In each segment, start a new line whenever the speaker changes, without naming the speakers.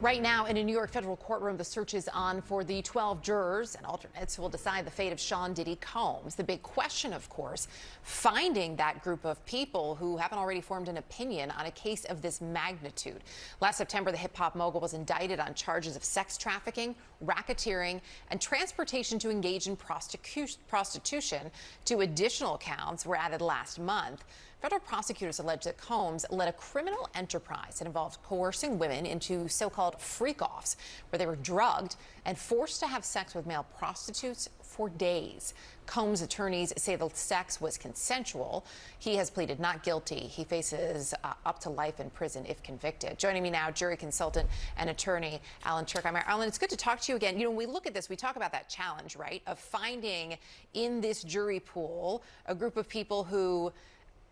Right now, in a New York federal courtroom, the search is on for the 12 jurors and alternates who will decide the fate of Sean Diddy Combs. The big question, of course, finding that group of people who haven't already formed an opinion on a case of this magnitude. Last September, the hip-hop mogul was indicted on charges of sex trafficking, racketeering, and transportation to engage in prostitution. Two additional counts were added last month. Federal prosecutors allege that Combs led a criminal enterprise that involved coercing women into so-called freak-offs, where they were drugged and forced to have sex with male prostitutes for days. Combs' attorneys say the sex was consensual. He has pleaded not guilty. He faces up to life in prison if convicted. Joining me now, jury consultant and attorney Alan Tuerkheimer. Alan, it's good to talk to you again. You know, when we look at this, we talk about that challenge, right, of finding in this jury pool a group of people who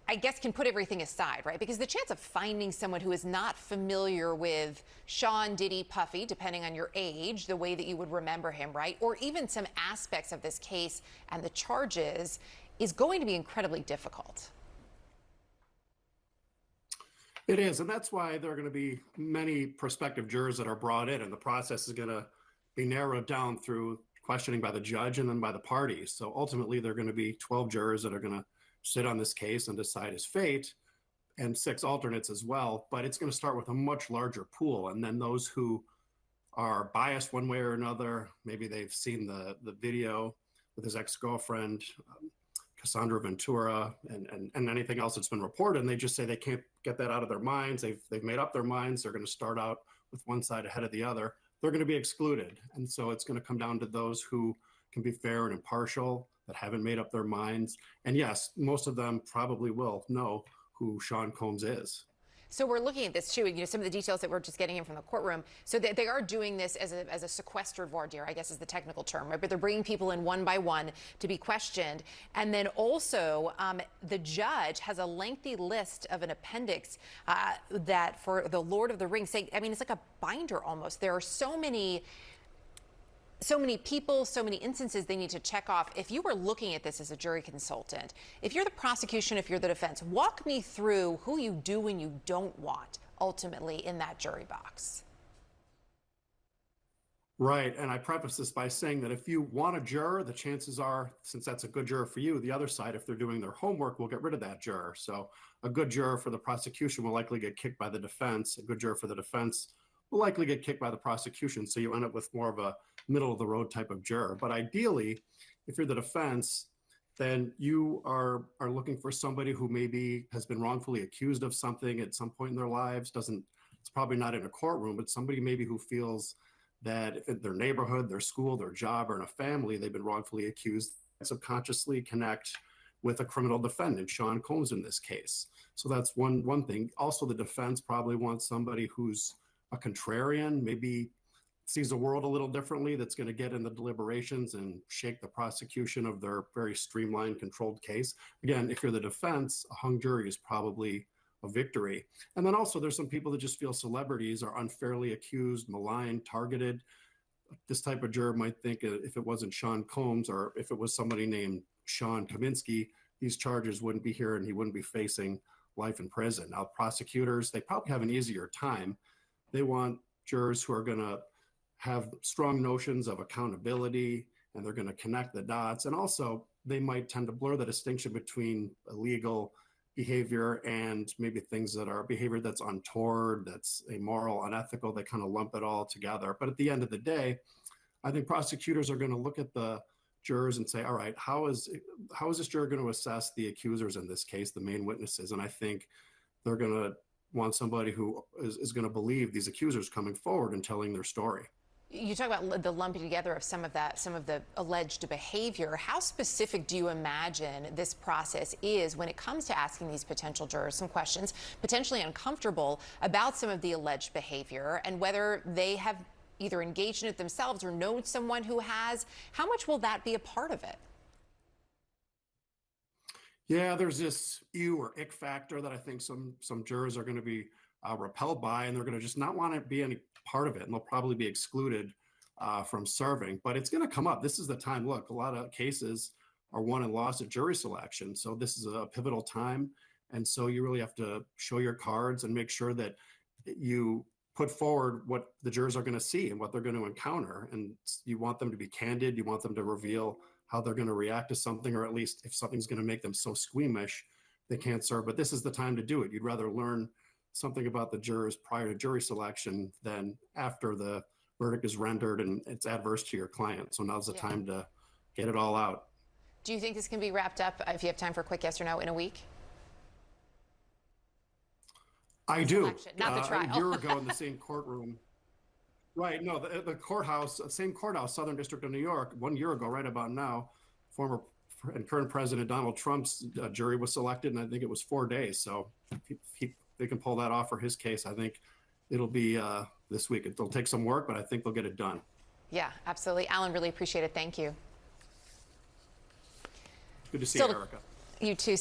I guess can put everything aside, right? Because the chance of finding someone who is not familiar with Sean Diddy Puffy, depending on your age, the way that you would remember him, right? Or even some aspects of this case and the charges is going to be incredibly difficult.
It is, and that's why there are going to be many prospective jurors that are brought in, and the process is going to be narrowed down through questioning by the judge and then by the parties. So ultimately, there are going to be 12 jurors that are going to sit on this case and decide his fate, and 6 alternates as well. But it's going to start with a much larger pool, and then those who are biased one way or another, maybe they've seen the video with his ex-girlfriend, Cassandra Ventura, and anything else that's been reported, and they just say they can't get that out of their minds. They've made up their minds. They're going to start out with one side ahead of the other. They're going to be excluded, and so it's going to come down to those who can be fair and impartial, that haven't made up their minds. And yes, most of them probably will know who Sean Combs is.
So we're looking at this too, you know, some of the details that we're just getting in from the courtroom. So they are doing this as a sequestered voir dire, I guess is the technical term, right? But they're bringing people in one by one to be questioned. And then also the judge has a lengthy list of an appendix that for the Lord of the Rings, say, I mean, it's like a binder almost. There are so many people, so many instances they need to check off. If you were looking at this as a jury consultant, if you're the prosecution, if you're the defense, walk me through who you do and you don't want ultimately in that jury box.
Right, and I preface this by saying that if you want a juror, the chances are, since that's a good juror for you, the other side, if they're doing their homework, will get rid of that juror. So a good juror for the prosecution will likely get kicked by the defense. A good juror for the defense will likely get kicked by the prosecution. So you end up with more of a middle of the road type of juror. But ideally, if you're the defense, then you are looking for somebody who maybe has been wrongfully accused of something at some point in their lives. It's probably not in a courtroom, but somebody maybe who feels that in their neighborhood, their school, their job, or in a family, they've been wrongfully accused, subconsciously connect with a criminal defendant, Sean Combs in this case. So that's one thing. Also, the defense probably wants somebody who's a contrarian, maybe sees the world a little differently, that's going to get in the deliberations and shake the prosecution of their very streamlined, controlled case. Again, if you're the defense, a hung jury is probably a victory. And then also there's some people that just feel celebrities are unfairly accused, maligned, targeted. This type of juror might think if it wasn't Sean Combs or if it was somebody named Sean Kaminsky, these charges wouldn't be here and he wouldn't be facing life in prison. Now, prosecutors, they probably have an easier time. They want jurors who are going to have strong notions of accountability, and they're going to connect the dots. And also, they might tend to blur the distinction between illegal behavior and maybe things that are behavior that's untoward, that's immoral, unethical. They kind of lump it all together. But at the end of the day, I think prosecutors are going to look at the jurors and say, all right, how is this juror going to assess the accusers in this case, the main witnesses? And I think they're going to want somebody who is going to believe these accusers coming forward and telling their story.
You talk about the lumping together of some of the alleged behavior. How specific do you imagine this process is when it comes to asking these potential jurors some questions, potentially uncomfortable, about some of the alleged behavior and whether they have either engaged in it themselves or known someone who has? How much will that be a part of it?
Yeah, there's this ew or ick factor that I think some jurors are going to be repelled by, and they're going to just not want to be any part of it, and they'll probably be excluded from serving. But it's going to come up. This is the time. Look, a lot of cases are won and lost at jury selection, so this is a pivotal time, and so you really have to show your cards and make sure that you put forward what the jurors are going to see and what they're going to encounter. And you want them to be candid. You want them to reveal how they're going to react to something, or at least if something's going to make them so squeamish they can't serve. But this is the time to do it. You'd rather learn something about the jurors prior to jury selection than after the verdict is rendered and it's adverse to your client. So now's the time to get it all out.
Do you think this can be wrapped up, if you have time for a quick yes or no, in a week?
I do.
Election, not the trial.
A year ago in the same courtroom. Right. No, the courthouse, same courthouse, Southern District of New York, 1 year ago, right about now, former and current President Donald Trump's jury was selected, and I think it was 4 days. So they can pull that off for his case. I think it'll be this week. It'll take some work, but I think they'll get it done.
Yeah, absolutely. Alan, really appreciate it. Thank you.
Good to see you, Erica.
You too.